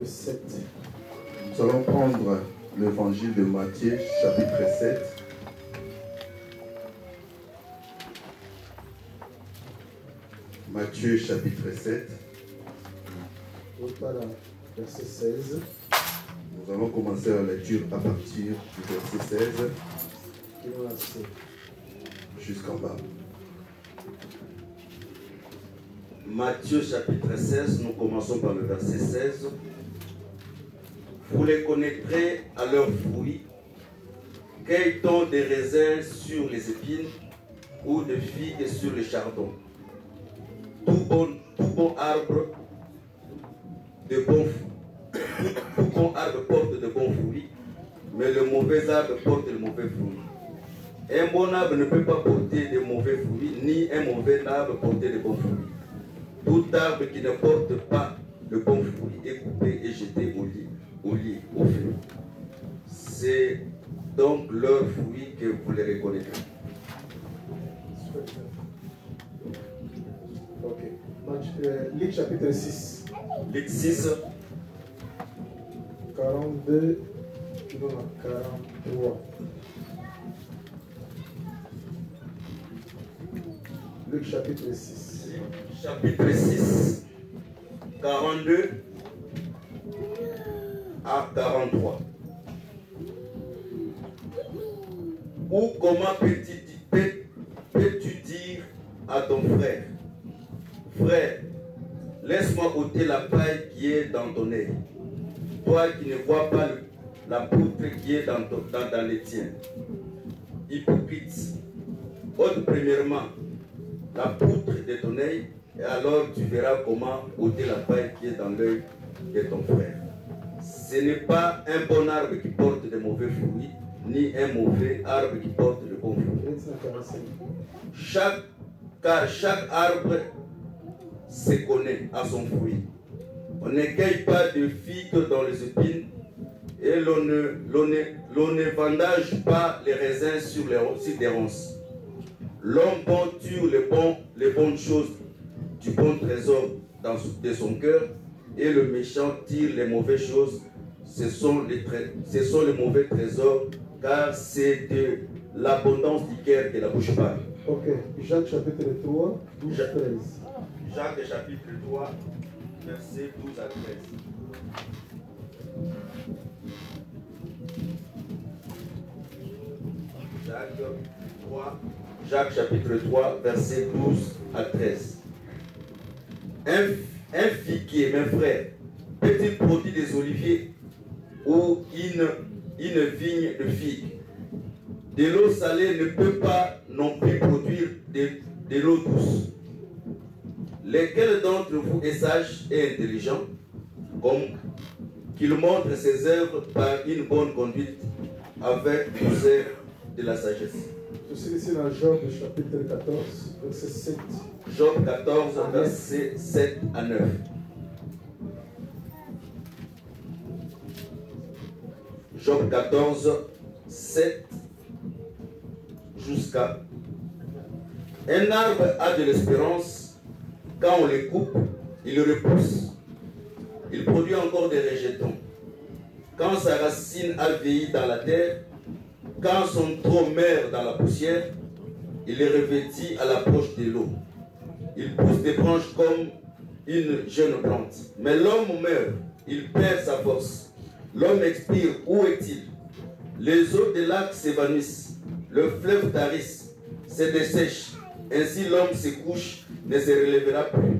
7. Nous allons prendre l'évangile de Matthieu, chapitre 7. Matthieu, chapitre 7. Verset 16. Nous allons commencer la lecture à partir du verset 16 jusqu'en bas. Matthieu chapitre 16, nous commençons par le verset 16. Vous les connaîtrez à leurs fruits. Cueille-t-on des raisins sur les épines ou des figues sur les chardons? Tout bon arbre porte de bons fruits, mais le mauvais arbre porte de mauvais fruits. Un bon arbre ne peut pas porter de mauvais fruits, ni un mauvais arbre porter de bons fruits. Tout arbre qui ne porte pas de bons fruits est coupé et jeté au feu. C'est donc leurs fruits que vous les reconnaîtrez. Luc chapitre 6. Luc 6. 42, 43. Luc chapitre 6. Chapitre 6, 42 à 43. Ou comment peux-tu dire à ton frère, frère, laisse-moi ôter la paille qui est dans ton œil, toi qui ne vois pas la poutre qui est dans les tiens. Hypocrite, ôte premièrement la poutre de ton œil, et alors tu verras comment ôter la paille qui est dans l'œil de ton frère. Ce n'est pas un bon arbre qui porte de mauvais fruits, ni un mauvais arbre qui porte de bons fruits. Car chaque arbre se connaît à son fruit. On ne cueille pas de figues dans les épines, et l'on ne vendage pas les raisins sur des ronces. L'homme bon tue les bonnes choses du bon trésor de son cœur, et le méchant tire les mauvaises choses. Ce sont les mauvais trésors, car c'est de l'abondance du cœur que la bouche parle. Ok, Jacques chapitre 3, 12 à 13. Jacques chapitre 3, versets 12 à 13. Jacques chapitre 3, versets 12 à 13. Un figuier, mes frères, peut-il produire des oliviers ou une vigne de figues? De l'eau salée ne peut pas non plus produire de l'eau douce. Lequel d'entre vous est sage et intelligent, comme qu'il montre ses œuvres par une bonne conduite avec douceur de la sagesse? Je suis ici dans Job chapitre 14, verset 7. Job 14, verset 7 à 9. Job 14, 7 jusqu'à... Un arbre a de l'espérance. Quand on le coupe, il repousse. Il produit encore des rejetons. Quand sa racine a vieilli dans la terre, quand son tronc meurt dans la poussière, il est revêtu à l'approche de l'eau. Il pousse des branches comme une jeune plante. Mais l'homme meurt, il perd sa force. L'homme expire, où est-il? Les eaux des lacs s'évanouissent, le fleuve tarisse, se dessèche. Ainsi l'homme se couche, ne se relèvera plus.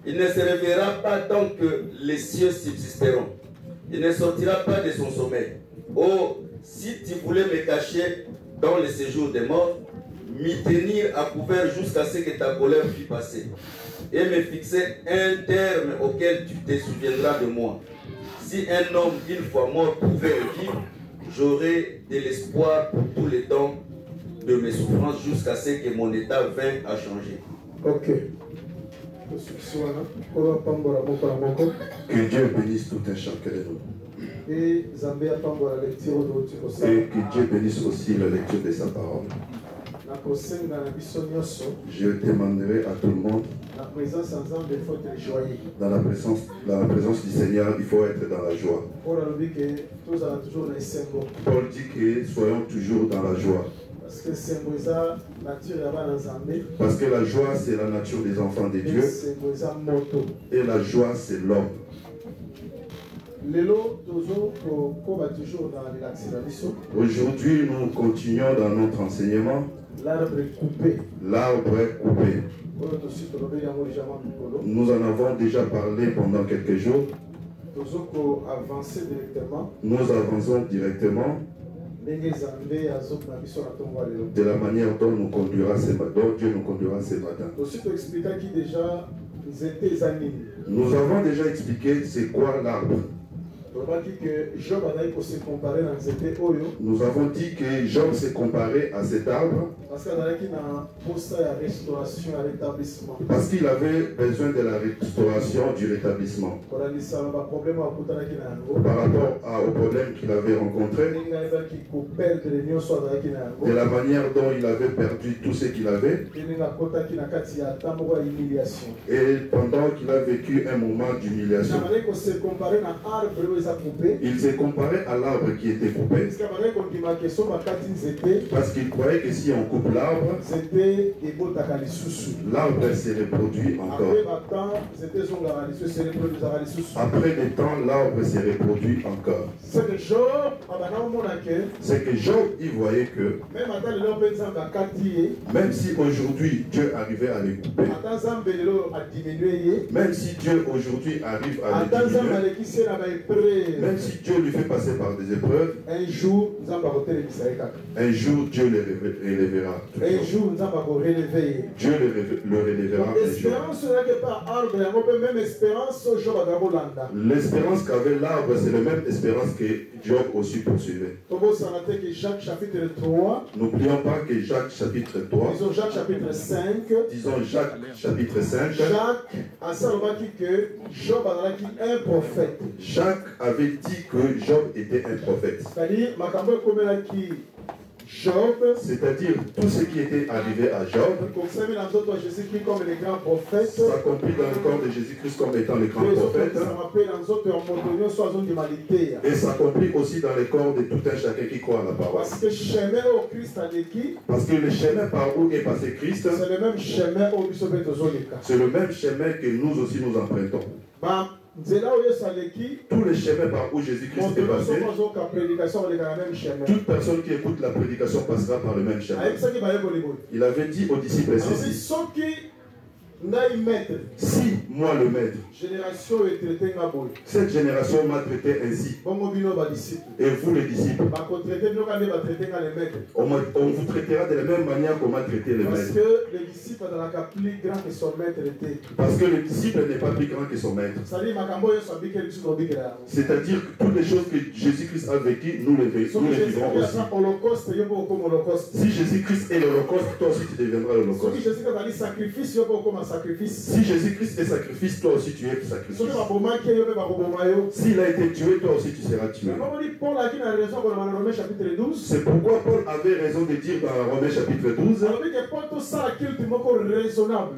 Il ne se réveillera pas tant que les cieux subsisteront. Il ne sortira pas de son sommeil. Oh, si tu voulais me cacher dans le séjour des morts, m'y tenir à couvert jusqu'à ce que ta colère fût passée, et me fixer un terme auquel tu te souviendras de moi. Si un homme une fois mort pouvait revivre, j'aurais de l'espoir pour tous les temps de mes souffrances jusqu'à ce que mon état vînt à changer. Ok. Que Dieu bénisse tout un chacun de nous. Et que Dieu bénisse aussi la lecture de sa parole. Je demanderai à tout le monde Dans la présence du Seigneur, il faut être dans la joie. Paul dit que soyons toujours dans la joie. Parce que la joie, c'est la nature des enfants de Dieu. Et la joie, c'est l'homme. Aujourd'hui, nous continuons dans notre enseignement. L'arbre est coupé. L'arbre est coupé. Nous en avons déjà parlé pendant quelques jours. Nous avançons directement de la manière dont Dieu nous conduira ce matin. Nous avons déjà expliqué c'est quoi l'arbre. Nous avons dit que Job s'est comparé à cet arbre parce qu'il avait besoin de la restauration du rétablissement par rapport au problème qu'il avait rencontré, de la manière dont il avait perdu tout ce qu'il avait, et pendant qu'il a vécu un moment d'humiliation. Il s'est comparé à l'arbre qui était coupé parce qu'il croyait que si on coupe l'arbre, l'arbre se reproduit encore. Après des temps, l'arbre se reproduit encore. C'est que Job, il voyait que même si aujourd'hui Dieu arrivait à les couper, même si Dieu aujourd'hui arrive à les diminuer, même si Dieu lui fait passer par des épreuves, un jour Dieu le relèvera. Dieu le relèvera un jour. L'espérance qu'avait l'arbre, c'est la même espérance que Job aussi poursuivait. N'oublions pas que Jacques chapitre 3, disons Jacques chapitre 5, Jacques avait dit que Job était un prophète. C'est-à-dire tout ce qui était arrivé à Job s'accomplit dans le corps de Jésus-Christ comme étant le grand prophète, et s'accomplit aussi dans le corps de tout un chacun qui croit à la parole. Parce que le chemin par où est passé Christ, c'est le même chemin que nous aussi nous empruntons. Tous les chemins par où Jésus-Christ est passé, toute personne qui écoute la prédication passera par le même chemin. Il avait dit aux disciples ceci: si moi le maître, cette génération m'a traité ainsi, et vous les disciples, on vous traitera de la même manière qu'on m'a traité le maître. Parce que le disciple n'est pas plus grand que son maître. C'est-à-dire que toutes les choses que Jésus-Christ a vécues, nous les vivrons aussi. Si Jésus-Christ est l'Holocauste, toi aussi tu deviendras l'Holocauste. Si Jésus-Christ est sacrifice, toi aussi tu es sacrifice. S'il a été tué, toi aussi tu seras tué. C'est pourquoi Paul avait raison de dire dans Romains chapitre 12,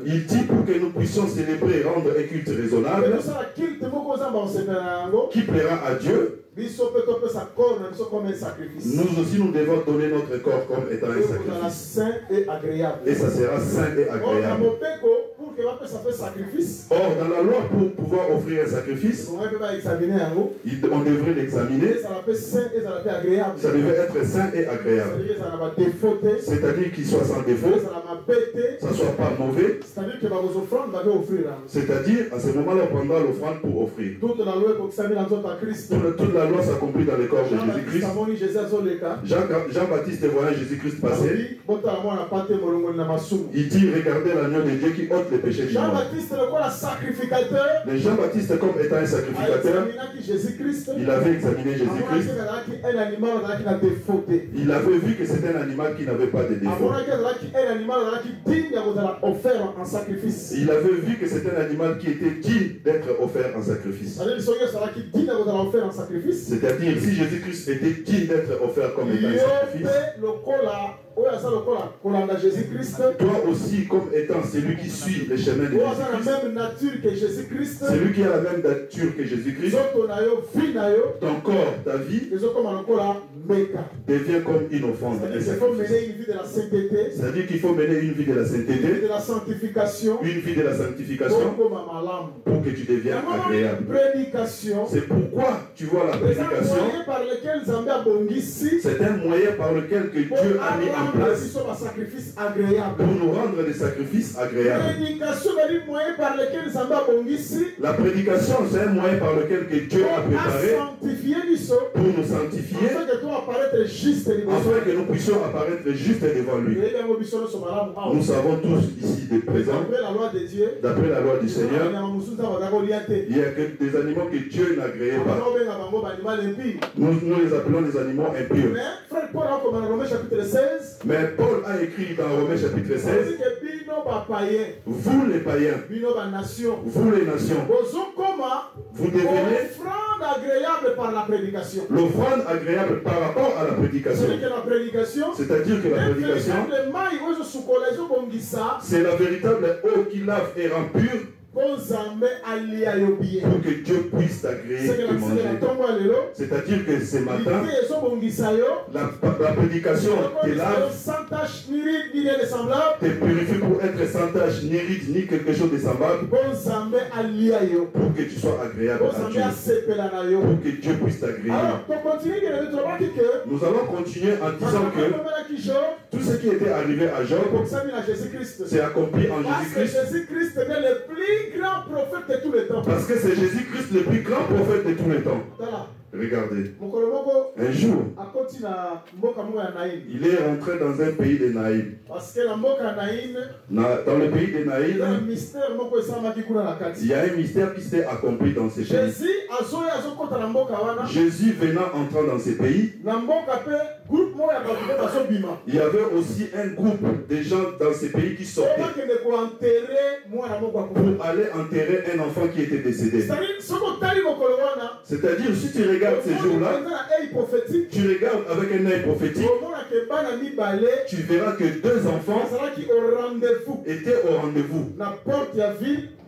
il dit pour que nous puissions célébrer et rendre un culte raisonnable qui plaira à Dieu. Nous aussi nous devons donner notre corps comme étant un sacrifice. Et ça sera saint et agréable. Or, dans la loi, pour pouvoir offrir un sacrifice, on devrait l'examiner. Ça devait être saint et agréable. C'est-à-dire qu'il soit sans défaut, ça ne soit pas mauvais. C'est-à-dire, à ce moment-là, on prendra l'offrande pour offrir. Toute la loi s'accomplit dans le corps de Jésus-Christ. Jean-Baptiste voyant Jésus-Christ passer, il dit: regardez l'agneau de Dieu qui ôte les péchés du monde. Jean-Baptiste, comme étant un sacrificateur, il avait examiné Jésus-Christ. Il avait vu que c'était un animal qui n'avait pas de défaut. Il avait vu que c'était un animal qui était digne d'être offert en sacrifice. C'est-à-dire, si Jésus-Christ était digne d'être offert comme étant un sacrifice, toi aussi, comme étant celui qui suit les les chemins de Jésus-Christ. Celui qui a la même nature que Jésus-Christ. Ton corps, ta vie, devient comme une offrande. C'est-à-dire qu'il faut mener une vie de la sainteté, une vie de la sanctification, pour que tu deviennes agréable. C'est pourquoi tu vois la prédication. C'est un moyen par lequel que Dieu a mis en place pour nous rendre des sacrifices agréables. La prédication, c'est un moyen par lequel que Dieu a préparé pour nous sanctifier, afin que nous puissions apparaître justes devant lui. Nous savons tous ici des présents, d'après la loi du Seigneur, il y a que des animaux que Dieu n'agréait pas. Nous les appelons des animaux impurs. Mais Paul a écrit dans Romains chapitre 16, vous les païens, vous les nations, vous devenez l'offrande agréable par rapport à la prédication. C'est-à-dire que la prédication, c'est la véritable eau qui lave et rend pure, pour que Dieu puisse t'agréer de manger. C'est-à-dire que ce matin, la prédication te lave, te purifie pour être sans tache, ni ride, ni quelque chose de semblable, pour que tu sois agréable à Dieu, pour que Dieu puisse t'agréer. Nous allons continuer en disant que tout ce qui était arrivé à Job s'est accompli en Jésus-Christ. Grand prophète de tous les temps. Parce que c'est Jésus-Christ le plus grand prophète de tous les temps. Regardez. Un jour, il est rentré dans un pays de Naïm. Dans le pays de Naïm, il y a un mystère qui s'est accompli dans ces pays. Jésus venant entrant dans ces pays, il y avait aussi un groupe de gens dans ces pays qui sortaient pour aller enterrer un enfant qui était décédé. C'est-à-dire, si tu regardes ces jours-là, tu regardes avec un œil prophétique, tu verras que deux enfants étaient au rendez-vous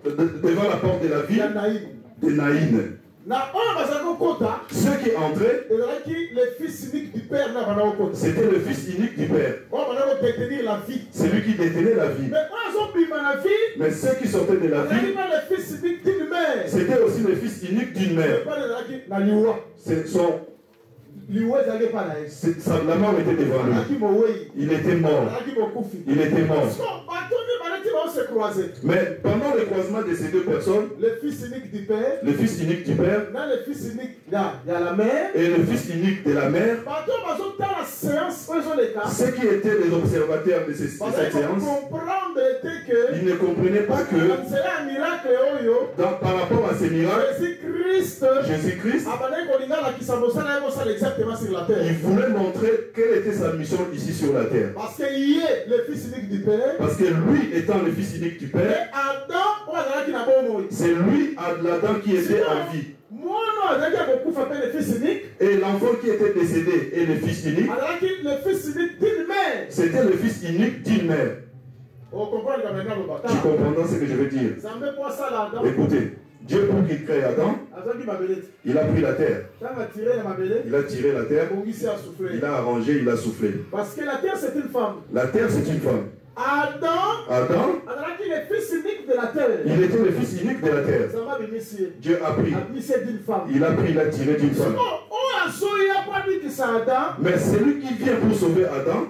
devant la porte de la ville de Naïm. Ceux qui entraient, c'était le fils unique du père. C'est lui qui détenait la vie. Mais ceux qui sortaient de la vie, c'était aussi le fils unique d'une mère. La mort était devant lui. Il était mort. Il était mort. Mais pendant le croisement de ces deux personnes, le fils unique du père et le fils unique de la mère, ceux qui étaient les observateurs de cette séance, ils ne comprenaient pas que par rapport à ces miracles, Jésus-Christ, il voulait montrer quelle était sa mission ici sur la terre. Parce que lui étant le fils unique du père, c'est lui, Adam, qui était en vie. Et l'enfant qui était décédé est le fils unique. C'était le fils unique d'une mère. Tu comprends ce que je veux dire? Écoutez, Dieu, pour qu'il crée Adam, il a pris la terre. Il a tiré la terre. Il a arrangé, il a soufflé. Parce que la terre, c'est une femme. La terre, c'est une femme. Adam, il est le fils unique de la terre. Il était le fils unique de la terre. Dieu a pris. Il a pris, il a tiré d'une femme. Mais celui qui vient pour sauver Adam,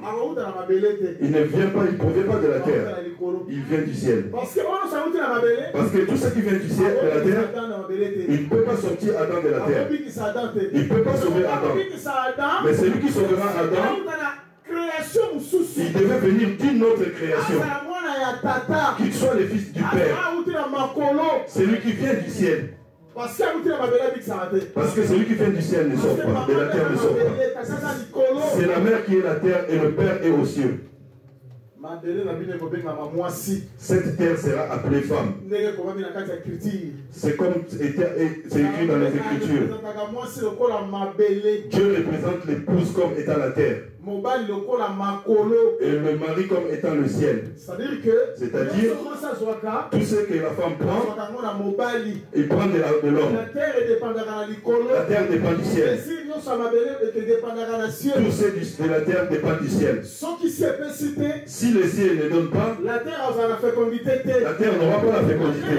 il ne vient pas, il ne provient pas de la terre. Il vient du ciel. Parce que tout ce qui vient du ciel, de la terre, il ne peut pas sortir Adam de la terre. Il ne peut pas sauver Adam. Mais celui qui sauvera Adam, il devait venir d'une autre création. Qu'il soit le fils du Père. C'est lui qui vient du ciel. Parce que celui qui vient du ciel ne sort pas, de la terre ne sort pas. C'est la mère qui est la terre et le Père est aux cieux. Cette terre sera appelée femme. C'est comme c'est écrit dans les Écritures. Dieu représente l'épouse comme étant la terre. Et le mari comme étant le ciel. C'est-à-dire, tout ce que la femme prend, il prend de l'homme. La terre dépend du ciel. Tout ce de la terre dépend du ciel. Si le ciel ne donne pas, la terre n'aura pas la fécondité.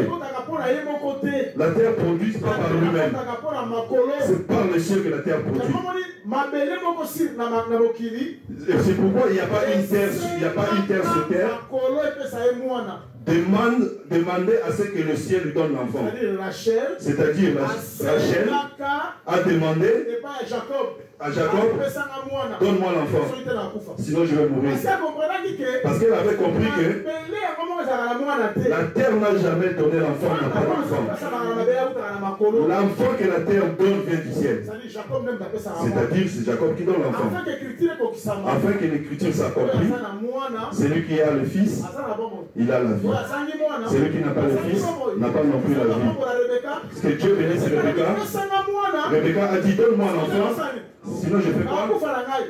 La terre produit pas par lui-même. C'est par le ciel que la terre produit. C'est pourquoi il n'y a pas une terre sur terre. Demandez à ce que le ciel lui donne l'enfant. C'est-à-dire Rachel a demandé à Jacob, donne-moi l'enfant, sinon je vais mourir. Parce qu'elle avait compris que la terre n'a jamais donné l'enfant, n'a pas d'enfant. L'enfant que la terre donne vient du ciel. C'est-à-dire c'est Jacob qui donne l'enfant. Afin que l'écriture s'accomplisse, c'est lui qui a le fils, il a la vie. Celui qui n'a pas le fils n'a pas non plus la vie. Parce que Dieu bénisse Rebecca. Rebecca a dit donne-moi l'enfant, sinon je fais quoi?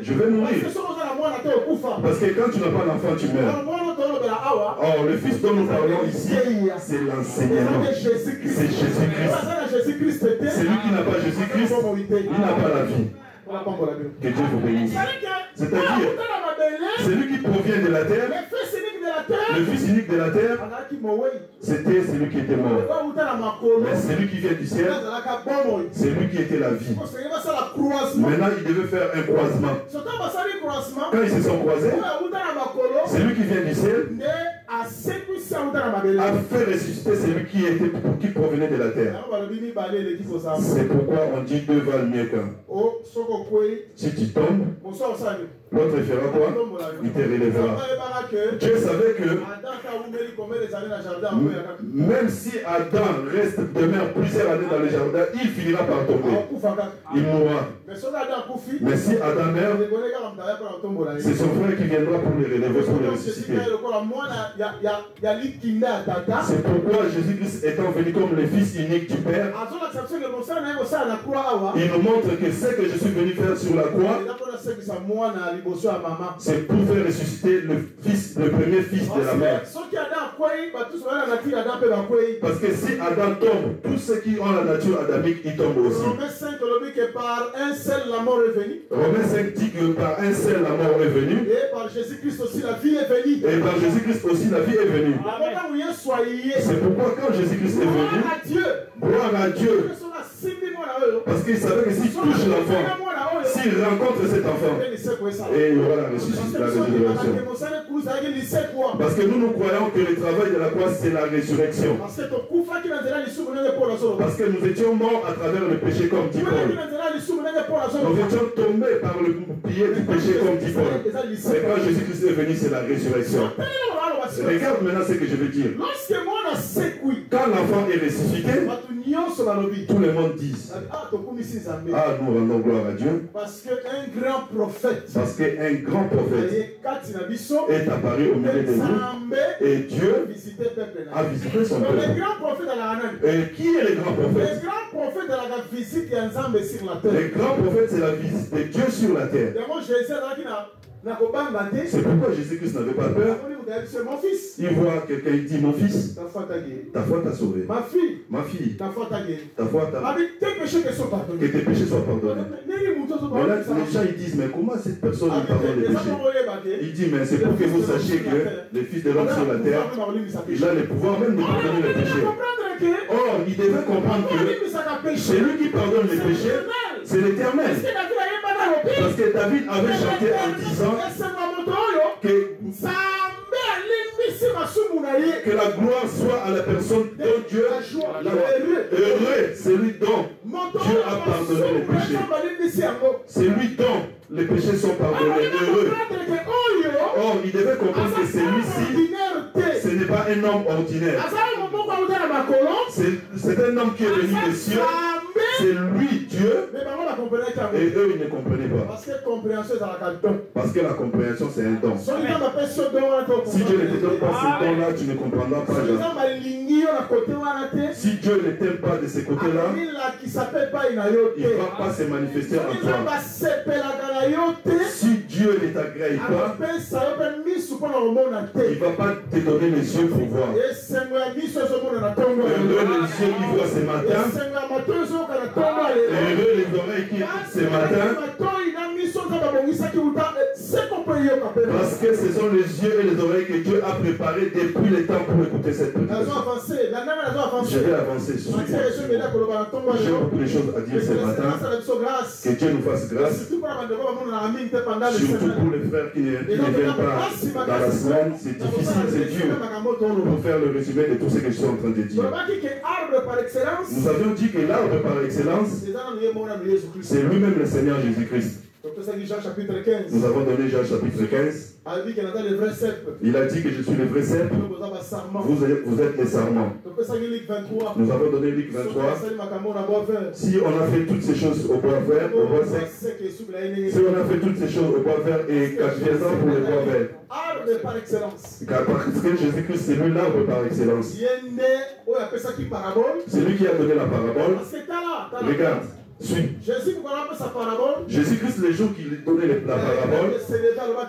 Je vais mourir. Parce que quand tu n'as pas d'enfant, tu meurs. Oh, le fils dont nous parlons ici, c'est l'enseignement. C'est Jésus-Christ. Celui qui n'a pas Jésus-Christ, il n'a pas la vie. Que Dieu vous bénisse. C'est-à-dire, celui qui provient de la terre, le fils unique de la terre, c'était celui qui était mort. Mais celui qui vient du ciel, c'est lui qui était la vie. Maintenant, il devait faire un croisement. Quand ils se sont croisés, celui qui vient du ciel a fait ressusciter celui qui provenait de la terre. C'est pourquoi on dit deux valent mieux qu'un. Si tu tombes, l'autre fera quoi? Il te relèvera. Dieu savait que même si Adam demeure plusieurs années dans le jardin, il finira par tomber. Il mourra. Mais si Adam meurt, c'est son frère qui viendra pour le relever, pour le ressusciter. C'est pourquoi Jésus-Christ étant venu comme le fils unique du Père, il nous montre que ce que je suis venu faire sur la croix, c'est pour faire ressusciter le premier fils de la mère. Parce que si Adam tombe, tous ceux qui ont la nature adamique, ils tombent aussi. Romains 5 dit que par un seul la mort est venue. Et par Jésus-Christ aussi la vie est venue. C'est pourquoi quand Jésus-Christ est venu, gloire à Dieu. Parce qu'il savait que s'il touche l'enfant, s'il rencontre cet enfant, et il y aura la résurrection. Parce que nous croyons que le travail de la croix, c'est la résurrection. Parce que nous étions morts à travers le péché comme dit Paul. Nous étions tombés par le bouclier du péché comme dit Paul. Mais quand Jésus-Christ est venu, c'est la résurrection. Regarde maintenant ce que je veux dire. Quand l'enfant est ressuscité, tout le monde dit nous rendons gloire à Dieu. Parce qu'un grand prophète est apparu au milieu de nous et Dieu a visité son peuple. Et qui est le grand prophète? Le grand prophète, c'est la visite de Dieu sur la terre. C'est pourquoi Jésus-Christ n'avait pas peur. Il voit quelqu'un, il dit mon fils, ta foi t'a sauvé. Ma fille, ta foi t'a que tes péchés soient pardonnés. Mais là, les gens ils disent mais comment cette personne lui pardonne les péchés? Il dit mais c'est pour que vous sachiez que les fils de l'homme sur la terre, il a le pouvoir même de pardonner les péchés. Or, il devait comprendre que c'est lui qui pardonne les péchés, c'est l'Éternel. Parce que David avait chanté en disant que la gloire soit à la personne dont Dieu a heureux, c'est lui dont Dieu a pardonné les péchés. C'est lui dont les péchés sont pardonnés, heureux. Or, il devait comprendre que celui-ci, ce n'est pas un homme ordinaire. C'est un homme qui est venu des cieux. C'est lui, Dieu. Et eux, ils ne comprenaient pas. Parce que la compréhension, c'est un don. Si Dieu ne te donne pas ce don-là, tu ne comprendras pas jamais. Si Dieu ne t'aime pas de ce côté-là, il ne va pas se manifester en toi. Si Dieu ne t'agrée pas, il ne va pas te donner les yeux pour voir. Les yeux qui voient ce matin, les oreilles qui écoutent ce matin, parce que ce sont les yeux et les oreilles que Dieu a préparés depuis le temps pour écouter cette prédication. Je vais avancer. J'ai beaucoup de choses à dire ce matin. Que Dieu nous fasse grâce. Surtout pour les frères qui ne viennent pas dans la semaine. C'est difficile, c'est dur pour faire le résumé de tout ce que je suis en train de dire. Nous avions dit que l'arbre par excellence, c'est lui-même le Seigneur Jésus-Christ. Nous avons donné Jean chapitre 15. Il a dit que je suis le vrai cep. Vous êtes les sarments. Nous avons donné Luc 23. Si on a fait toutes ces choses au bois vert, au bois sec, si on a fait toutes ces choses au bois vert et 4 ans pour le bois vert, parce que Jésus-Christ, c'est lui l'arbre par excellence. C'est lui qui a donné la parabole. Regarde. Jésus-Christ, le jour qu'il donnait la parabole,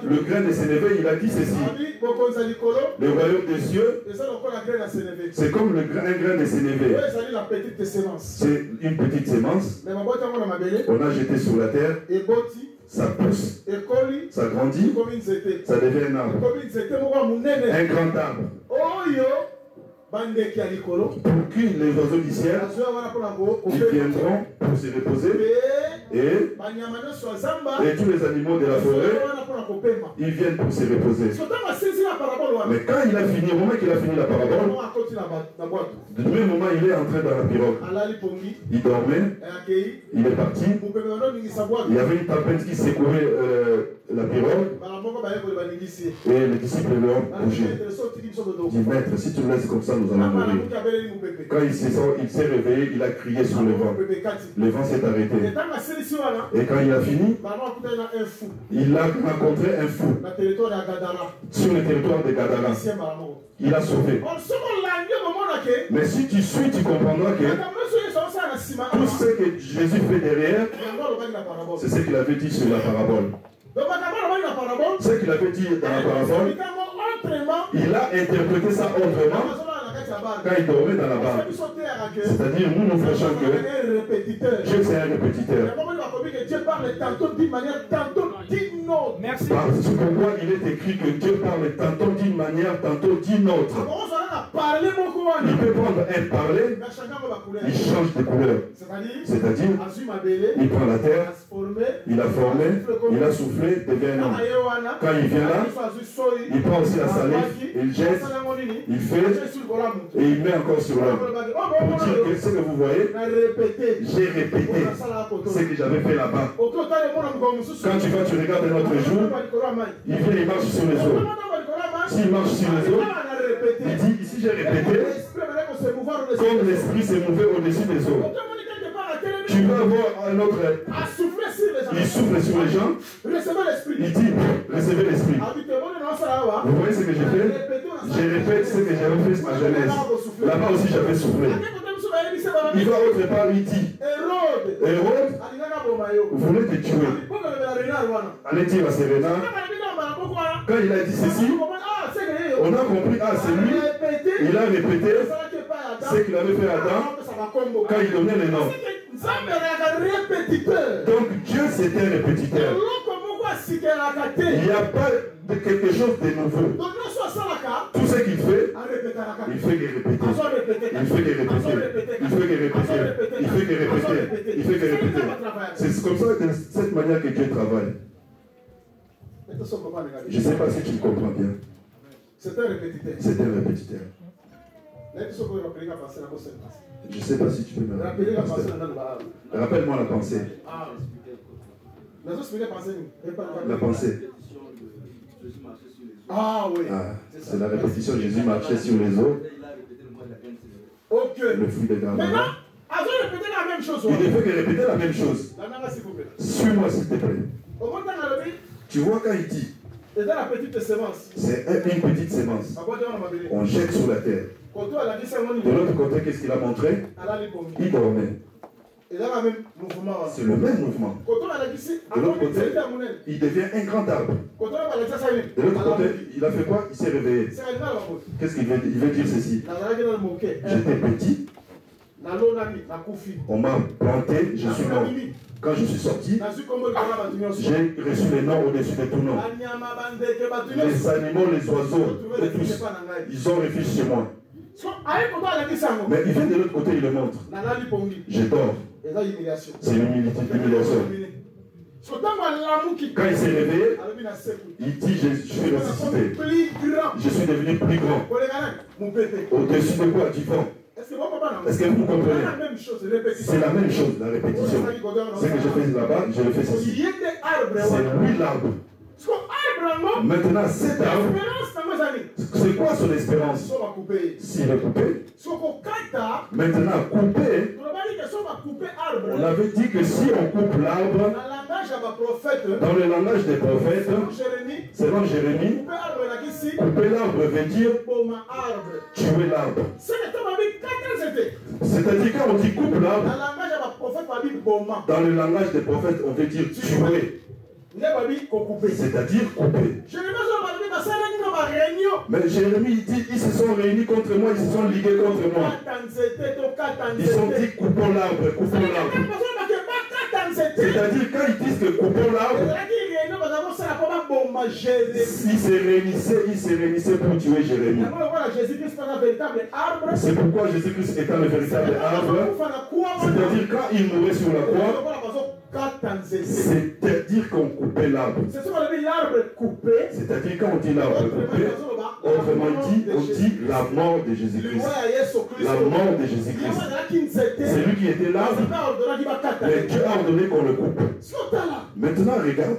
le grain de Sénévé, il a dit ceci. Le royaume des cieux, c'est comme un grain de Sénévé. C'est une petite sémence. On a jeté sur la terre. Ça pousse, ça grandit, ça devient un arbre. Un grand arbre. Pour qui les oiseaux du ciel, ils viendront pour se reposer, et tous les animaux de la forêt, ils viennent pour se reposer. Mais quand il a fini, au moment qu'il a fini la parabole, du même moment il est entré dans la pirogue. Il dormait, il est parti. Il y avait une tempête qui secouait la pirogue, et les disciples lui ont bougé. Il dit, maître, si tu me laisses comme ça, nous allons mourir. Quand il s'est réveillé, il a crié sur le vent. Le vent s'est arrêté. Et quand il a fini, il a rencontré un fou sur le territoire de Gadara. Il a sauvé. Mais si tu suis, tu comprendras que tout ce que Jésus fait derrière, c'est ce qu'il avait dit sur la parabole. Ce qu'il avait dit dans la parabole, il a interprété ça autrement quand il dormait dans la barque. C'est-à-dire, nous prêchons que Dieu c'est un répétiteur. Dieu parle tantôt d'une manière, tantôt d'une autre. Merci. Parce que pourquoi il est écrit que Dieu parle tantôt d'une manière, tantôt d'une autre. Il peut prendre un parler, il change de couleur. C'est-à-dire, il prend la terre, il a formé, il a soufflé, devient un homme. Quand il vient là, il prend aussi la salive, il jette, il fait, et il met encore sur l'homme. Pour dire que ce que vous voyez, j'ai répété ce que j'avais fait là-bas. Quand tu vas, tu regardes un autre jour, il vient, il marche sur les eaux. S'il marche sur les eaux, il dit, ici j'ai répété, comme l'esprit s'est mouvé au-dessus des eaux. Tu vas avoir un autre, il souffle sur les gens, il dit, recevez l'esprit. Vous voyez ce que j'ai fait? Je répète ce que j'avais fait à Genèse. Là-bas aussi j'avais soufflé. Il va autre part, il dit, Hérode, vous voulez te tuer. Allez dire à Serena, quand il a dit ceci, on a compris, ah c'est lui, il a répété ce qu'il avait fait à Adam quand il donnait les noms. Donc Dieu c'est un répétiteur. Il n'y a pas de quelque chose de nouveau. Tout ce qu'il fait, il fait que répéter. Il fait que répéter. Il fait que répéter. Il fait que répéter. Il fait que répéter. C'est comme ça, de cette manière que Dieu travaille. Je ne sais pas si tu comprends bien. C'est un répétiteur. C'est un répétiteur. Je ne sais pas si tu peux me rappeler. Rappelle-moi la pensée. La pensée. Ah oui. Ah, c'est la répétition. Jésus marchait sur les eaux. Le fruit des grands. Il ne fait que répéter la même chose. Suis-moi s'il te plaît. Tu vois quand il dit, c'est une petite sémence. On jette sur la terre. De l'autre côté, qu'est-ce qu'il a montré? Il dormait. C'est le même mouvement. De l'autre côté, il devient un grand arbre. De l'autre côté, il a fait quoi? Il s'est réveillé. Qu'est-ce qu'il veut dire? Il veut dire ceci. J'étais petit. On m'a planté, je suis mort. Quand je suis sorti, j'ai reçu les noms au-dessus de tout nom. Les animaux, les oiseaux, et tous, ils ont refuge chez moi. Mais il vient de l'autre côté, il le montre. Je dors. C'est une humiliation. Quand il s'est réveillé, il dit je suis ressuscité. Je suis devenu plus grand. Au-dessus de quoi? Du vent. Est-ce que vous comprenez? C'est la même chose, la répétition. Ce que je fais là-bas, je le fais ici. C'est lui l'arbre. Maintenant, cet arbre, c'est quoi son espérance? S'il est coupé, maintenant coupé, on avait dit que si on coupe l'arbre, dans le langage des prophètes, selon Jérémie, couper l'arbre veut dire tuer l'arbre. C'est-à-dire quand on dit coupe l'arbre, dans le langage des prophètes, on veut dire tuer. C'est-à-dire couper. Mais Jérémie dit, ils se sont réunis contre moi, ils se sont ligués contre moi. Ils ont dit coupons l'arbre, coupons l'arbre. C'est-à-dire quand ils disent que coupons l'arbre, ils se réunissaient pour tuer Jérémie. C'est pourquoi Jésus-Christ étant le véritable arbre, c'est-à-dire quand il mourait sur la croix, c'est-à-dire qu'on coupait l'arbre. C'est-à-dire quand on dit l'arbre coupé, autrement dit, on dit la mort de Jésus-Christ. La mort de Jésus-Christ. C'est lui qui était l'arbre, mais Dieu a ordonné qu'on le coupe. Maintenant, regarde.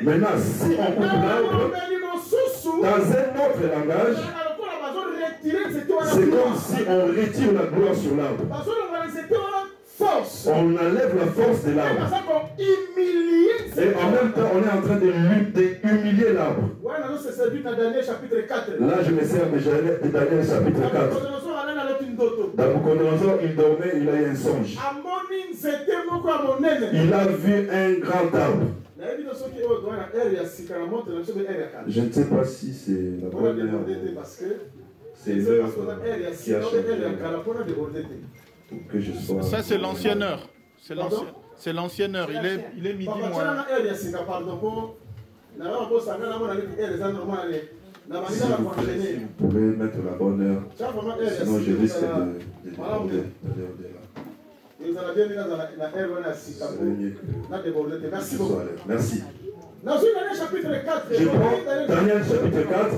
Maintenant, si on coupe l'arbre, dans un autre langage, c'est comme si on retire la gloire sur l'arbre. On enlève la force de l'arbre. Et en même temps, on est en train d'humilier l'arbre. Là, je me sers de Daniel chapitre 4. Nabuchodonosor, il dormait, il a eu un songe. Il a vu un grand arbre. Je ne sais pas si c'est la bonne heure. C'est l'heure qui a changé. Que je sois. Ça, c'est l'ancienne heure. C'est l'ancienne heure. Il est midi moins. S'il vous pouvez mettre la bonne heure. Sinon, je risque de déborder. Merci beaucoup. Merci. Je prends Daniel chapitre 4.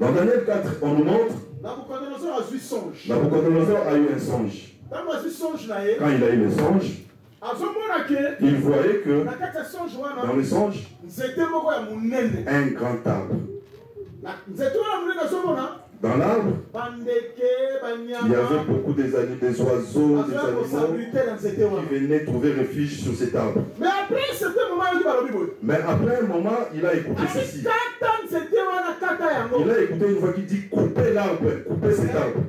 Dans Daniel 4, on nous montre Nabuchodonosor a eu un songe. Quand il a eu le songe, il voyait que dans le songe, un grand arbre. Dans l'arbre, il y avait beaucoup des oiseaux, des animaux qui venaient trouver refuge sur cet arbre. Mais après un moment, il a écouté ceci. Il a écouté une voix qui dit couper l'arbre, couper cet arbre.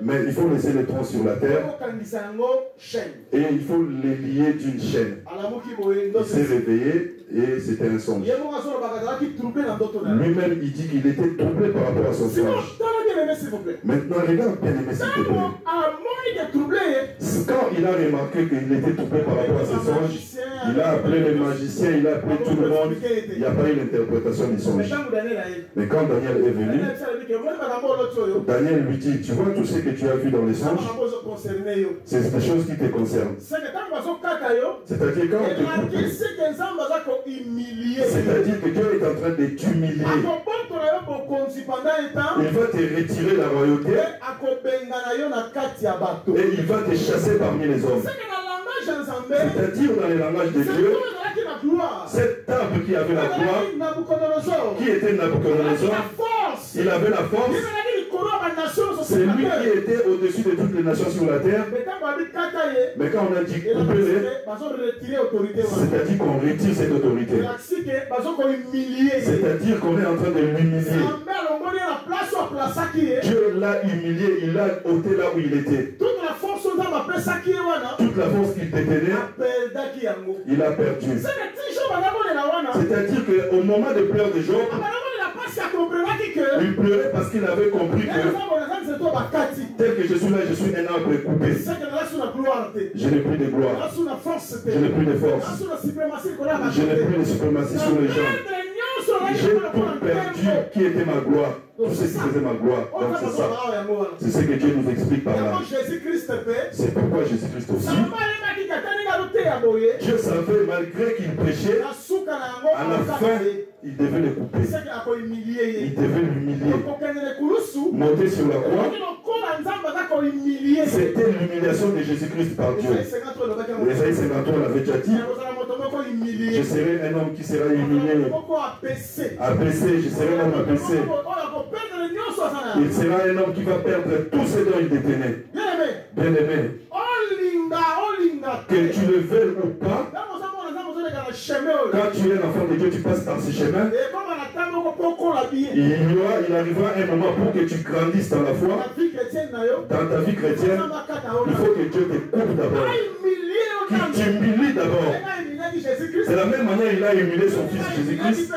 Mais il faut laisser le tronc sur la terre et il faut les lier d'une chaîne. Il s'est réveillé et c'était un songe. Lui-même, il dit qu'il était troublé par rapport à son songe. Maintenant, regarde bien aimé s'il te plaît. Quand il a remarqué qu'il était troublé par rapport à son songe, il a appelé les magiciens, il a appelé tout le monde. Il n'y a pas eu l'interprétation du songe. Mais quand Daniel est venu, Daniel lui dit, tu vois tout ce que tu as vu dans les songes, c'est des choses qui te concernent. C'est-à-dire quand on te coupe, c'est-à-dire que Dieu est en train de t'humilier. Il va te retirer la royauté et il va te chasser parmi les hommes. C'est-à-dire dans les langages de Dieu, cet arbre qui avait la gloire, qui était Nabuchodonosor, il avait la force. C'est lui qui était au-dessus de toutes les nations sur la terre. Mais quand on a dit couper, c'est-à-dire qu'on retire cette autorité. C'est-à-dire qu'on est en train de l'humilier. Dieu l'a humilié, il l'a ôté là où il était. Toute la force qu'il détenait, il a perdu. C'est-à-dire qu'au moment de pleurs de Job, il pleurait parce qu'il avait compris que tel que je suis là, je suis un arbre coupé. Je n'ai plus de gloire. Je n'ai plus de force. Je n'ai plus de suprématie sur les gens. J'ai tout perdu qui était ma gloire. Tout ce qui faisait ma gloire. Donc c'est ça. C'est ce que Dieu nous explique par là. C'est pourquoi Jésus-Christ aussi. Dieu savait, malgré qu'il prêchait, à la fin, il devait le couper. Il devait l'humilier. Monter sur la croix, c'était l'humiliation de Jésus-Christ par Dieu. Ésaïe 53 l'avait déjà dit. Je serai un homme qui sera humilié. Abaissé, je serai un homme abaissé. Il sera un homme qui va perdre tout ce dont il détenait. Bien-aimé, que tu le veuilles ou pas, quand tu es l'enfant de Dieu, tu passes par ce chemin. Il arrivera un moment pour que tu grandisses dans la foi, dans ta vie chrétienne. Il faut que Dieu te coupe d'abord, qu'il t'humilie d'abord. De la même manière il a humilié son fils Jésus-Christ,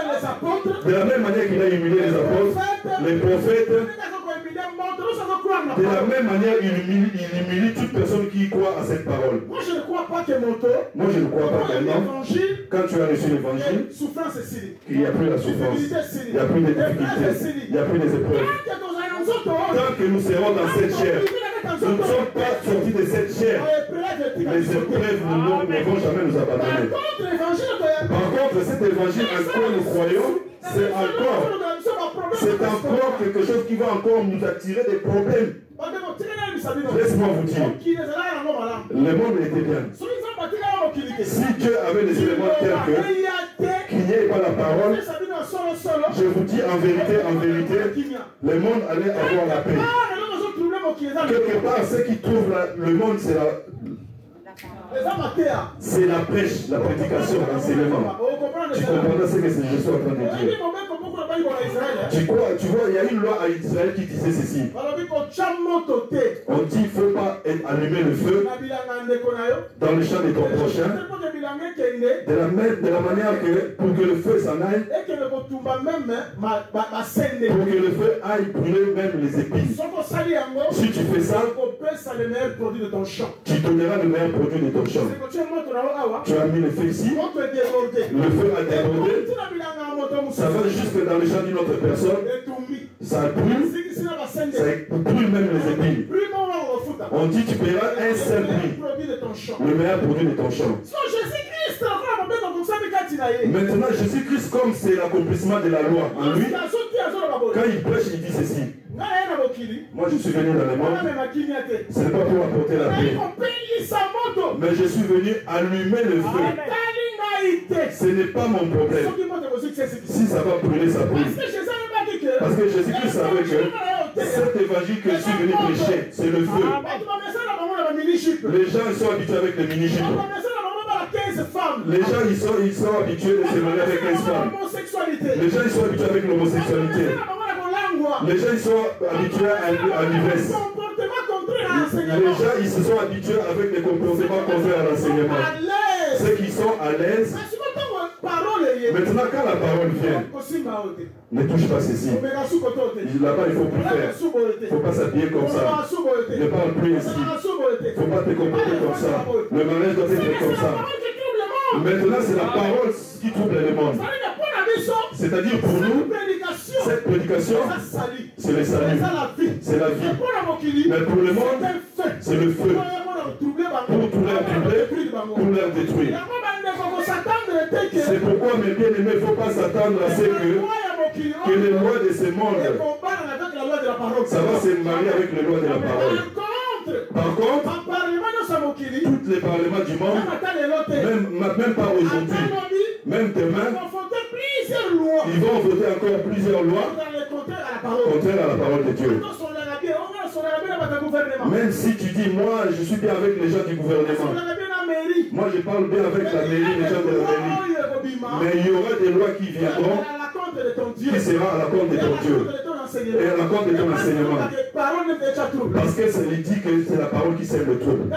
de la même manière qu'il a humilié les apôtres, les prophètes, de la même manière il humilie toute personne qui croit à cette parole. Moi je ne crois pas qu'un quand tu as reçu l'évangile, il n'y a plus la souffrance, il n'y a plus de difficultés, il n'y a plus des épreuves. Tant que nous serons dans cette chair, nous ne sommes pas sortis de cette chair. Les épreuves ne vont jamais nous abandonner. Par contre, cet évangile en quoi nous croyons, c'est encore quelque chose qui va encore nous attirer des problèmes. Laisse-moi vous dire, le monde était bien. Si Dieu avait des éléments tels que qu'il n'y ait pas la parole, je vous dis en vérité, le monde allait avoir la paix. Quelque part, ce qui trouve le monde, c'est la prêche, la prédication, l'enseignement. Tu comprends ce que je suis en train de dire? Tu vois, il y a une loi à Israël qui disait ceci. On dit qu'il ne faut pas allumer le feu dans le champ de ton prochain. De la manière que pour que le feu s'en aille, pour que le feu aille brûler même les épines. Si tu fais ça, tu donneras le meilleur produit de ton champ. Tu as mis le feu ici, le feu a débordé, ça va jusque dans le champ d'une autre personne, ça brûle, ça brûle même les épines. On dit tu paieras un seul prix, le meilleur produit de ton champ. Maintenant Jésus-Christ, comme c'est l'accomplissement de la loi en lui, quand il prêche, il dit ceci. Moi je suis venu dans le monde, ce n'est pas pour apporter la paix, mais je suis venu allumer le feu. Ce n'est pas mon problème. Si ça va brûler, ça brûle. Parce que Jésus-Christ savait que cet évangile que je suis venu prêcher, c'est le feu. Les gens ils sont habitués avec les mini-jupes. Les gens ils sont habitués de se marier avec 15 femmes. Les gens ils sont habitués avec l'homosexualité. Les gens ils sont habitués à l'ivresse. Les gens ils se sont habitués avec des comportements contraires à l'enseignement. Ceux qui sont à l'aise. Maintenant quand la parole vient, ne touche pas ceci. Là-bas il ne faut plus faire. Il ne faut pas s'habiller comme ça. Ne parle plus ici. Il ne faut pas te comporter comme ça. Le mariage doit être comme ça. Maintenant c'est la parole qui trouble le monde. C'est-à-dire pour nous, cette prédication, c'est le salut, c'est la vie. Mais pour le monde, c'est le feu. Pour tout leur troubler, pour leur détruire. C'est pourquoi, mes bien-aimés, il ne faut pas s'attendre à ce que les lois de ce monde, ça va se marier avec les lois de la parole. Par contre, tous les parlements du monde, même pas aujourd'hui, même demain, ils vont voter encore plusieurs lois contraires à la parole de Dieu. Même si tu dis, moi, je suis bien avec les gens du gouvernement. Moi, je parle bien avec la mairie, les gens de la mairie. Mais il y aura des lois qui viendront, qui seront à la compte de ton Dieu. Et à la compte de ton enseignement. Parce que ça lui dit que c'est la parole qui sème le trouble.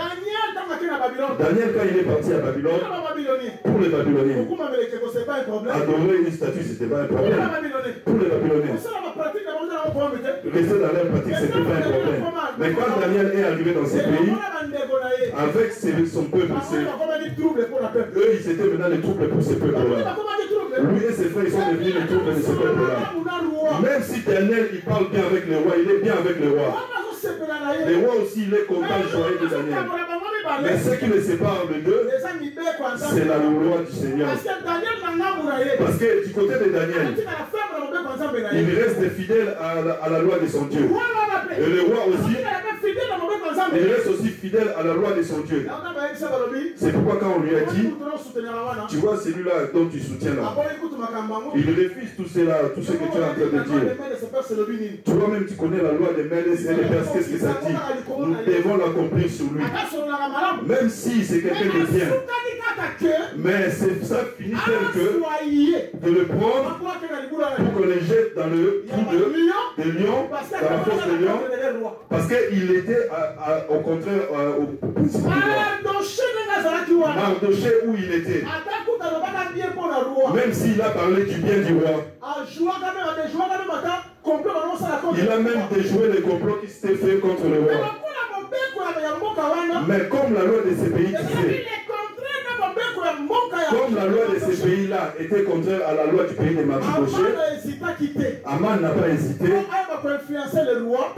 Daniel, quand il est parti à Babylone, pour les Babyloniens, adorer une statue, ce n'était pas un problème. Pour les Babyloniens, rester dans leur pratique, ce n'était pas un problème. Mais quand Daniel est arrivé dans ces pays, avec son peuple, eux, ils étaient maintenant les troubles pour ces peuples-là. Lui et ses frères, ils sont devenus les troubles de ce peuple-là. Même si Daniel, il parle bien avec le roi, il est bien avec le roi. Le roi aussi, il est content de joyer de Daniel. Mais ce qui les sépare de deux, c'est la loi du Seigneur. Parce que du côté de Daniel, il reste fidèle à la loi de son Dieu. Et le roi aussi, il reste aussi fidèle à la loi de son Dieu. C'est pourquoi quand on lui a dit, tu vois celui-là dont tu soutiens là, il refuse tout cela, tout ce que tu es en train de dire. Tu vois même, tu connais la loi des Mèdes et des Perses, qu'est-ce que ça dit? Nous devons l'accomplir sur lui. Même si c'est quelqu'un de bien. Mais ça finit tel que de le prendre pour qu'on le jette dans le trou de lion, dans la fosse de lion, parce qu'il était au contraire au principe du roi. Mardoché où il était. Même s'il a parlé du bien du roi. Il a même déjoué les complots qui s'étaient faits contre le roi. Mais comme la loi de ces pays disait, comme la loi de ces pays-là était contraire à la loi du pays de Mardoché, Aman n'a pas hésité pour influencer le roi,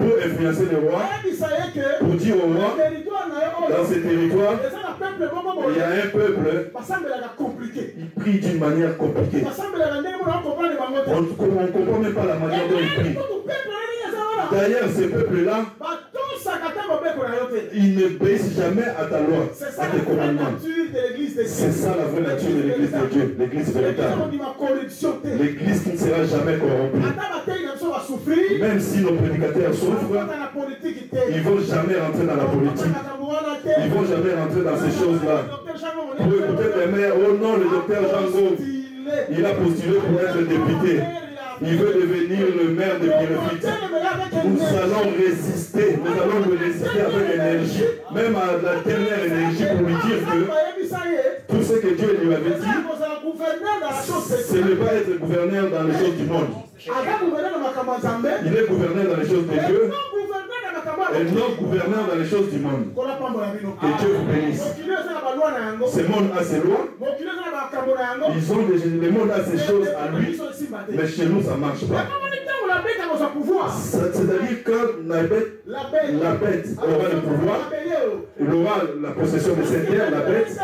pour dire au roi, dans ces territoires, il y a un peuple, il prie d'une manière compliquée. On ne comprend même pas la manière dont il prie. D'ailleurs, ce peuple-là, il ne baisse jamais à ta loi, à tes commandements. C'est ça la vraie nature de l'église de Dieu, l'église véritable. L'église qui ne sera jamais corrompue. Même si nos prédicateurs souffrent, ils ne vont jamais rentrer dans la politique. Ils ne vont jamais rentrer dans ces choses-là. Pour écouter les maires, oh non, le docteur Jango, il a postulé pour être député. Il veut devenir le maire de Bielefit. Nous allons résister. Nous allons résister avec énergie. Même à la dernière énergie pour lui dire que tout ce que Dieu lui avait dit, ce n'est pas être gouverneur dans les choses du monde. Il est gouverneur dans les choses de Dieu et non gouverneur dans les choses du monde. Que Dieu vous bénisse. Ce monde a ses lois. Le monde a ses choses à lui. Mais chez nous, ça ne marche pas. C'est-à-dire que la bête aura le pouvoir, il aura la possession de cette terre, la bête,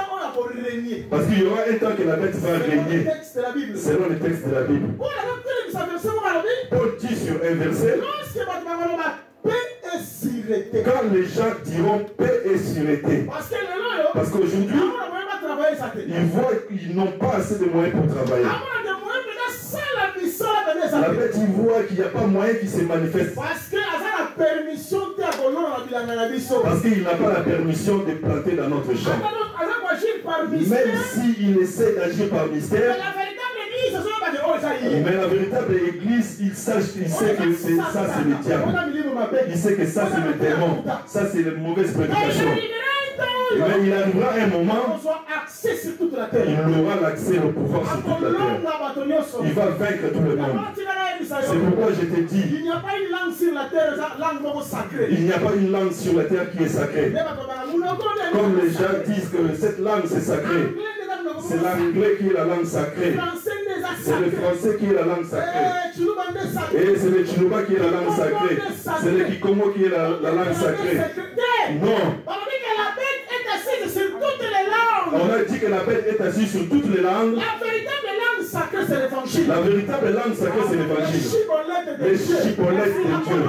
parce qu'il y aura un temps que la bête va régner, selon les textes de la Bible. Paul dit sur un verset, quand les gens diront paix et sûreté, parce qu'aujourd'hui, ils voient qu'ils n'ont pas assez de moyens pour travailler. La bête, il voit qu'il n'y a pas moyen qu'il se manifeste. Parce qu'il n'a pas la permission de planter dans notre champ. Même s'il essaie d'agir par mystère, mais la véritable église, il sait que ça c'est le diable. Il sait que ça c'est le démon. Ça c'est la mauvaise prédication. Mais il arrivera un moment, il aura l'accès au pouvoir sur toute la terre. Il va vaincre tout le monde. C'est pourquoi je te dis, il n'y a pas une langue sur la terre qui est sacrée. Comme les gens disent que cette langue c'est sacré. C'est l'anglais qui est la langue sacrée. C'est le français qui est la langue sacrée. Et c'est le Chiluba qui est la langue sacrée. C'est le Kikomo qui est la langue sacrée. Non. On a dit que la bête est assise sur toutes les langues. La véritable langue sacrée, c'est l'évangile. La véritable langue sacrée, c'est l'évangile. Les chipolettes de Dieu.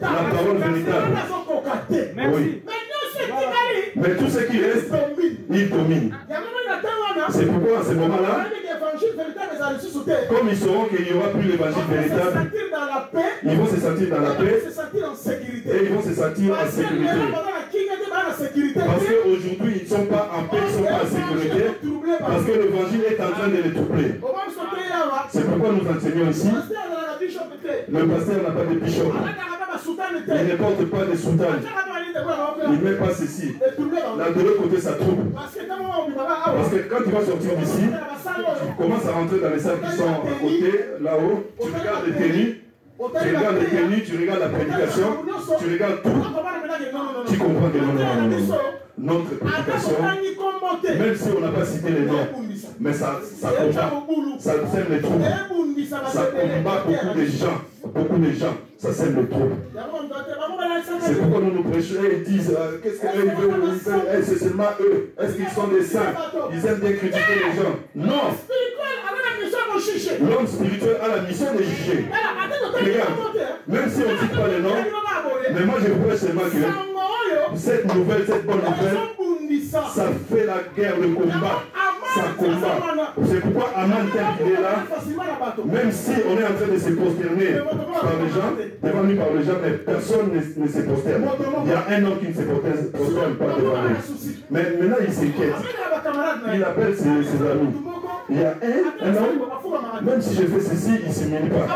La parole véritable. Oui. Mais tout ce qui reste, il domine. C'est pourquoi à ce moment-là, comme ils sauront qu'il n'y aura plus l'évangile véritable, ils vont se sentir dans la paix, Et ils vont se sentir en sécurité. Parce qu'aujourd'hui, ils ne sont pas en paix, ils ne sont pas en sécurité. Parce que l'évangile est en train de les troubler. C'est pourquoi nous enseignons ici. Le pasteur n'a pas de bishop. Il ne porte pas de soutane. Il ne met pas ceci. Là, de l'autre côté, ça trouble. Parce que quand tu vas sortir d'ici, tu commences à rentrer dans les salles qui sont à côté, là-haut. Tu regardes les tenues. Tu regardes les tenues, tu regardes la prédication. Tu regardes tout. Tu comprends que non. Notre prédication, même si on n'a pas cité les noms, mais ça combat, ça sème les troubles, ça combat beaucoup de gens, ça sème les troubles. C'est pourquoi nous prêchons et ils disent, qu'est-ce qu'eux veulent, c'est seulement eux, est-ce qu'ils sont des saints, ils aiment bien critiquer les gens. Non, l'homme spirituel a la mission de juger. Regarde, même si on ne dit pas les noms, mais moi je prêche seulement que cette nouvelle, cette bonne nouvelle, ça fait la guerre, le combat. Ça combat. C'est pourquoi Aman, tel qu'il est là, même si on est en train de se prosterner par les gens, devant lui par les gens, mais personne ne se prosterne. Il y a un homme qui ne se prosterne pas devant lui. Mais maintenant il s'inquiète. Il appelle ses amis. Il y a un homme, même si je fais ceci, il ne s'humilie pas.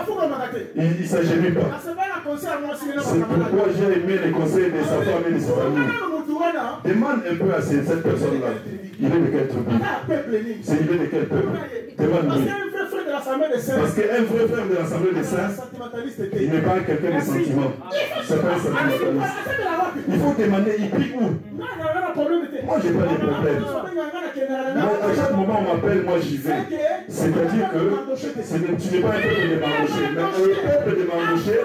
Il ne s'agenouille pas. C'est pourquoi j'ai aimé les conseils de sa femme et de ses amis. Demande un peu à cette personne-là. Il est de quel truc? C'est il est de quel peuple? Demande-lui. Parce qu'un vrai frère de l'Assemblée des Saints, il n'est pas quelqu'un de sentiment. C'est pas un sentimentaliste. Il faut demander, il prie où? Moi, j'ai pas de problème. Moi, à chaque moment on m'appelle, moi j'y vais. C'est-à-dire que tu n'es pas un peuple de Mardoché. Mais le peuple de Mardoché,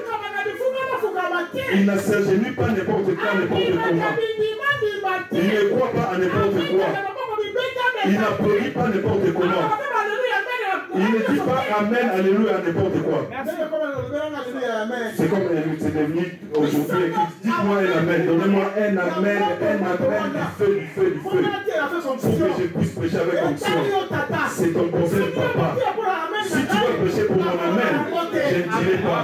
il ne s'agenouille pas n'importe quand, n'importe comment. Il ne croit pas à n'importe quoi. Il n'applaudit pas n'importe comment. Il ne dit pas Amen, Alléluia, n'importe quoi. C'est comme c'est devenu aujourd'hui. Dites-moi un Amen, donnez-moi un Amen, du feu. Pour que je puisse prêcher avec onction. C'est ton problème, papa. Si tu vas prêcher pour mon Amen, je ne dirai pas.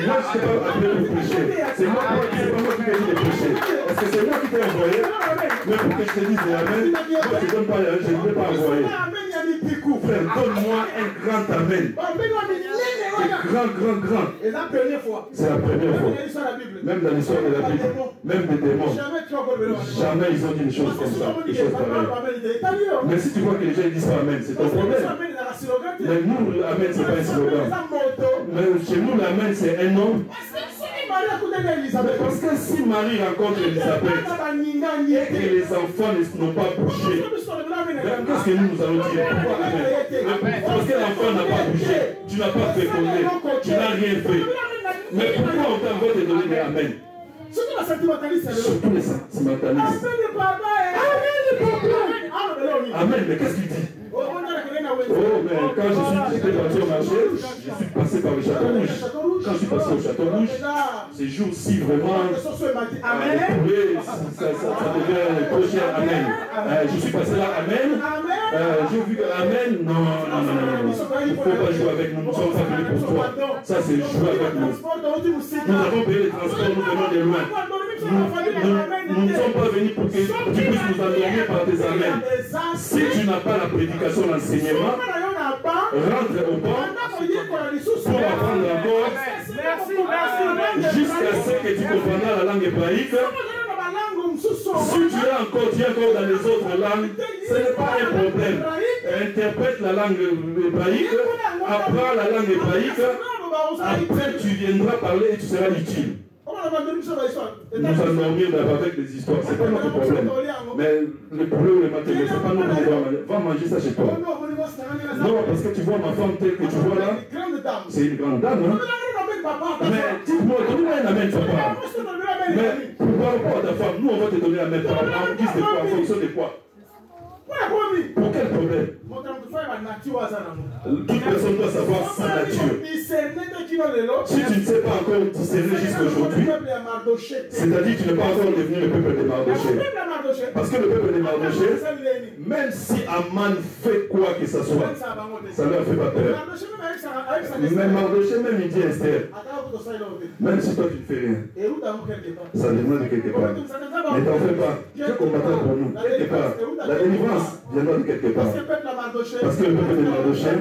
Moi, je ne t'ai pas appelé pour prêcher. C'est moi qui t'ai dit de prêcher. Est-ce que c'est moi qui t'ai envoyé? Mais pour que je te dise Amen, moi je ne donne pas, je ne vais pas envoyer. Frère, donne-moi un grand Amen. Grand. C'est la première fois. Même dans l'histoire de la Bible, même des démons, jamais ils ont dit des choses comme ça, des choses pareilles. Mais si tu vois que les gens disent pas Amen, c'est ton problème. Mais nous, Amen, c'est pas un slogan. Mais chez nous, l'Amen, c'est un nom. Parce que si Marie rencontre Elisabeth et que les enfants n'ont pas bougé, qu'est-ce que nous allons dire? Pourquoi Amen? Parce que l'enfant n'a pas bougé, tu n'as pas fécondé, tu n'as rien fait. Mais pourquoi on t'envoie te donner des Amen? Surtout les sentimentalistes. Amen, mais qu'est-ce qu'il dit? Oh, mais quand j'étais parti au marché, je suis passé par le Château Rouge. Quand je suis passé au Château Rouge, ces jours-ci, vraiment, le poulet, ça devient trop cher. Amen. Je suis passé là, Amen. J'ai vu que Amen, non. Il ne faut pas jouer avec nous, nous ne sommes pas venus pour toi. Ça, c'est jouer avec nous. Nous avons payé les transports, nous venons de loin. Nous ne sommes pas venus pour que tu puisses nous endormir par tes Amen. Si tu n'as pas la prédication, l'enseignement, rentre au banc pour apprendre encore jusqu'à ce que tu comprendras la langue hébraïque. Si tu es encore dans les autres langues, ce n'est pas un problème. Interprète la langue hébraïque, apprends la langue hébraïque, après tu viendras parler et tu seras utile. Nous allons dormir avec des histoires, c'est pas notre problème. Mais le problème, le matin, c'est pas notre problème. Va manger ça chez toi. Non, parce que tu vois ma femme telle que tu vois là, c'est une grande dame. Hein? Mais dites-moi, donne-moi un Amen, papa. Mais par rapport à ta femme, nous on va te donner un Amen, papa. En guise de quoi, en fonction de quoi? Pour quel problème? Toute personne doit savoir sa nature. Si tu ne sais pas encore discerner jusqu'aujourd'hui, c'est-à-dire que tu n'es pas encore devenu le peuple de Mardoché. Parce que le peuple de Mardoché, même si Aman fait quoi que ce soit, ça ne leur fait pas peur. Mais Mardoché, même il dit Esther, même si toi tu ne fais rien, ça viendra de quelque part. Mais t'en fais pas. Dieu combattra pour nous. Quelque part. La délivrance viendra de quelque part. Parce que le peuple de Mardoché,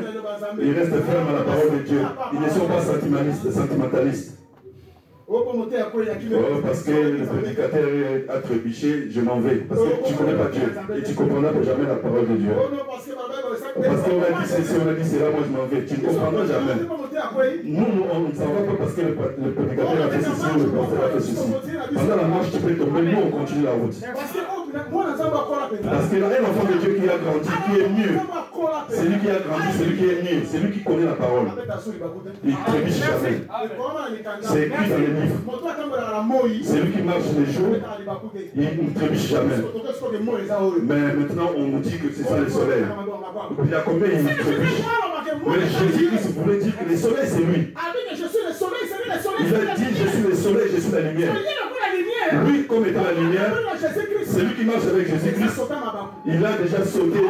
il reste ferme à la parole de Dieu. Ils ne sont pas sentimentalistes. Parce que le prédicateur a trébuché, je m'en vais. Parce que tu ne connais pas Dieu. Et tu ne comprendras jamais la parole de Dieu. Parce qu'on a dit ceci, on a dit cela, moi je m'en vais. Tu ne comprendras jamais. Nous, on ne s'en va pas parce que le prédicateur a fait ceci ou le pasteur a fait ceci. Pendant la marche, tu peux tomber. Nous, on continue la route. Parce qu'il y a un enfant de Dieu qui a grandi, qui est mieux. C'est lui qui a grandi, c'est lui qui est mieux. C'est lui qui connaît la parole. Il ne trébuche jamais. C'est écrit dans les livres. C'est lui qui marche les jours. Il ne trébuche jamais. Mais maintenant, on nous dit que c'est ça le soleil. Il y a combien il trébuche? Mais Jésus-Christ voulait dire que le soleil, c'est lui. Il a dit, je suis le soleil, je suis la lumière. Lui, comme étant la lumière, c'est lui qui marche avec Jésus-Christ. Il a déjà sauté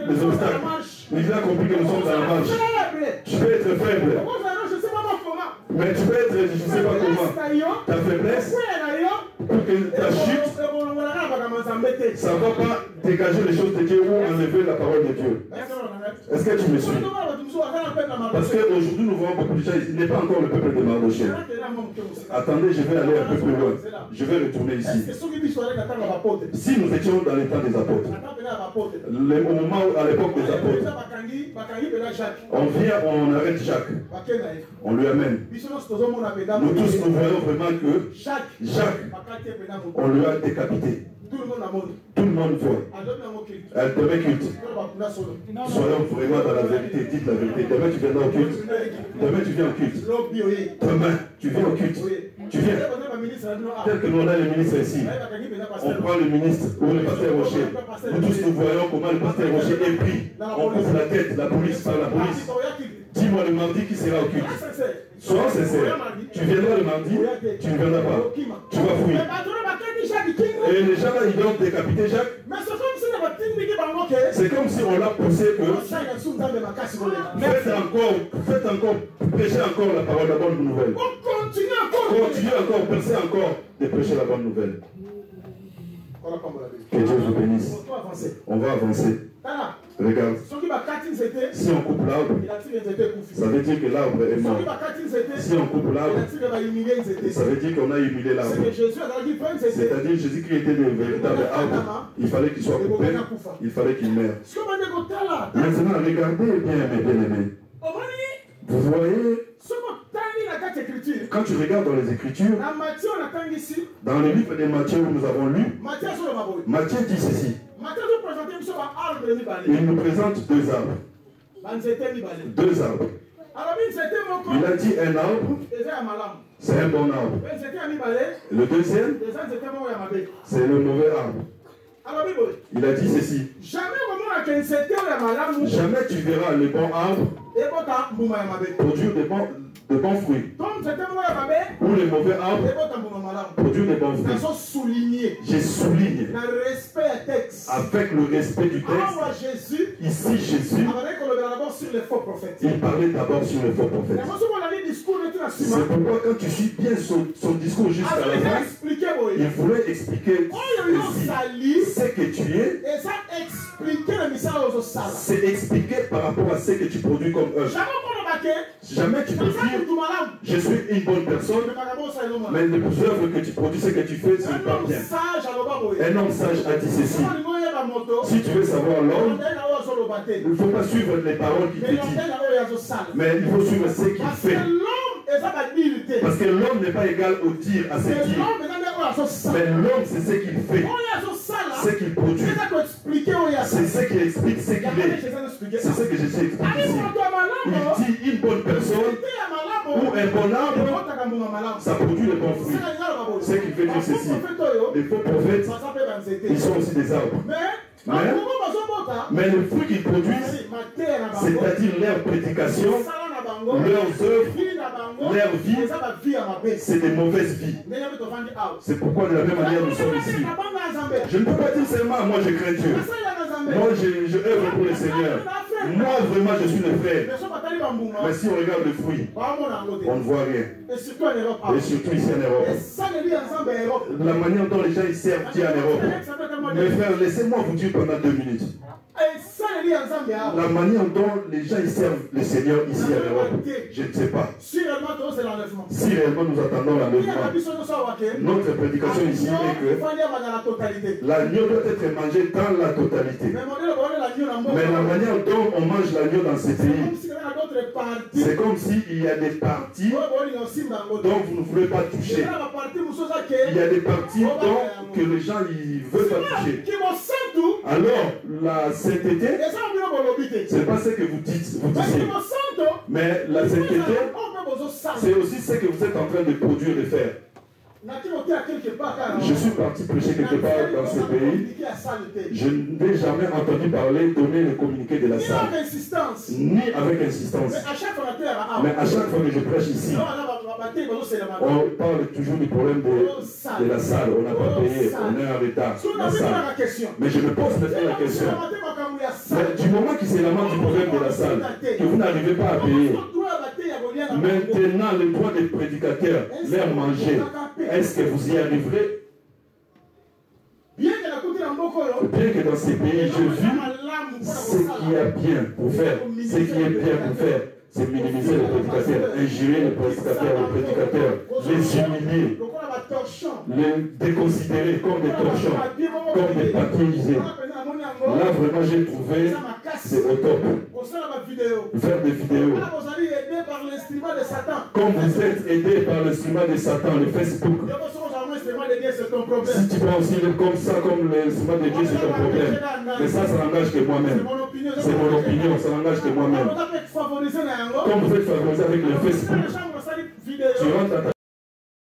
les obstacles. Il a compris que nous sommes dans la marche. Tu peux être faible. Mais tu peux être, je ne sais pas comment. Ta faiblesse, pour que ta chute, ça ne va pas dégager les choses de Dieu ou enlever la parole de Dieu. Est-ce que tu me suis? Parce qu'aujourd'hui, nous voyons beaucoup de gens. Il n'est pas encore le peuple de Mardoché. Attendez, je vais aller un peu plus loin. Je vais retourner ici. Si nous étions dans les temps des apôtres, au moment où, à l'époque des apôtres, on vient, on arrête Jacques. On lui amène. Nous tous, nous voyons vraiment que Jacques, on lui a décapité. Tout le monde voit. Elle te met culte. Soyons vraiment dans la vérité. Dites la vérité. Demain, tu viendras au culte. Demain, tu viens au culte. Demain, tu viens au culte. Tu viens. Tel que nous, on a le ministre ici. On prend le ministre ou le pasteur Rocher. Nous tous, nous voyons comment le pasteur Rocher est pris. On coupe la tête, la police par la police. Dis-moi le mardi qui sera au culte. Sois sincère. Tu viendras le mardi, tu ne viendras pas. Tu vas fouiller. Et les gens là, ils doivent décapiter Jacques. C'est comme si on l'a poussé que faites encore, prêchez encore la parole, la bonne nouvelle. Continuez encore, percez encore de prêcher la bonne nouvelle. Que Dieu vous bénisse. On va avancer. Regarde. Si on coupe l'arbre, ça veut dire que l'arbre est mort. Si on coupe l'arbre, ça veut dire qu'on a humilié l'arbre. C'est-à-dire Jésus-Christ était le véritable arbre. Il fallait qu'il soit coupé. Il fallait qu'il meure. Maintenant, regardez bien, mes bien-aimés. Vous voyez, quand tu regardes dans les Écritures, dans le livre de Matthieu où nous avons lu, Matthieu dit ceci. Il nous présente deux arbres. Deux arbres. Il a dit un arbre, c'est un bon arbre. Le deuxième, c'est le mauvais arbre. Il a dit ceci. Jamais tu verras le bon arbre produire de bons fruits. Ou les mauvais arbres produire de bons fruits. J'ai souligné avec le respect du texte. Ici Jésus, il parlait d'abord sur les faux prophètes. C'est pourquoi quand tu suis bien son discours jusqu'à la fin, il voulait expliquer ce que tu es. C'est expliquer par rapport à ce que tu produis comme œuvre. Jamais tu peux dire je suis une bonne personne, mais les œuvres que tu produis, ce que tu fais, ce n'est pas bien. Un homme sage a dit ceci. Si tu veux savoir l'homme, il ne faut pas suivre les paroles qu'il te dit, mais il faut suivre ce qu'il fait. Parce que l'homme n'est pas égal au dire, à ses dires. Mais l'homme, c'est ce qu'il fait. Ce qu'il produit. C'est ce qu'il explique, ce qu'il est. C'est ce que j'essaie d'expliquer ici. Il dit une bonne personne ou un bon arbre, ça produit les bons fruits. Ce qui fait dire ceci. Les faux prophètes, ils sont aussi des arbres. Mais le fruit qu'ils produisent, c'est-à-dire leur prédication, leurs œuvres, leur vie, c'est des mauvaises vies. C'est pourquoi de la même manière nous sommes ici. Je ne peux pas dire seulement moi je crains Dieu. Moi je œuvre pour le Seigneur. Moi vraiment je suis le frère. Mais si on regarde le fruit, on ne voit rien. Et surtout ici en Europe. La manière dont les gens ils servent Dieu en Europe. Mes frères, laissez-moi vous dire pendant 2 minutes. La manière dont les gens ils servent le Seigneur ici en Europe, je ne sais pas. Si réellement nous attendons l'enlèvement, notre prédication ici est que l'agneau doit être mangé dans la totalité. Mais la manière dont on mange l'agneau dans ces pays, c'est comme s'il y a des parties dont vous ne voulez pas toucher. Il y a des parties dont que les gens ils veulent pas toucher. Alors, la sainteté, c'est pas ce que vous dites, mais la sainteté, c'est aussi ce que vous êtes en train de produire et de faire. Je suis parti prêcher quelque part dans ce pays. Je n'ai jamais entendu parler, donner le communiqué de la salle. Ni avec insistance. Mais à chaque fois que je prêche ici, on parle toujours du problème de la salle. On n'a pas payé, on est en retard. La salle. Mais je me pose maintenant la question. Mais du moment qu'il se lamente du problème de la salle, que vous n'arrivez pas à payer, maintenant le droit des prédicateurs, leur manger, est-ce que vous y arriverez? Bien que dans ces pays, je vis ce qui est bien pour faire. Ce qui est bien pour faire, c'est minimiser les prédicateurs, injurer les prédicateurs, les humilier, les déconsidérer comme des torchons, comme des papiers usés. Là, vraiment, j'ai trouvé, c'est au top. Faire des vidéos. Comme vous êtes aidé par l'instrument de Satan, le Facebook. Si tu prends aussi comme ça, comme l'instrument de Dieu, c'est ton problème. Mais ça n'engage que moi-même. C'est mon opinion, ça n'engage que moi-même. Comme vous êtes favorisé avec le Facebook, tu rentres à ta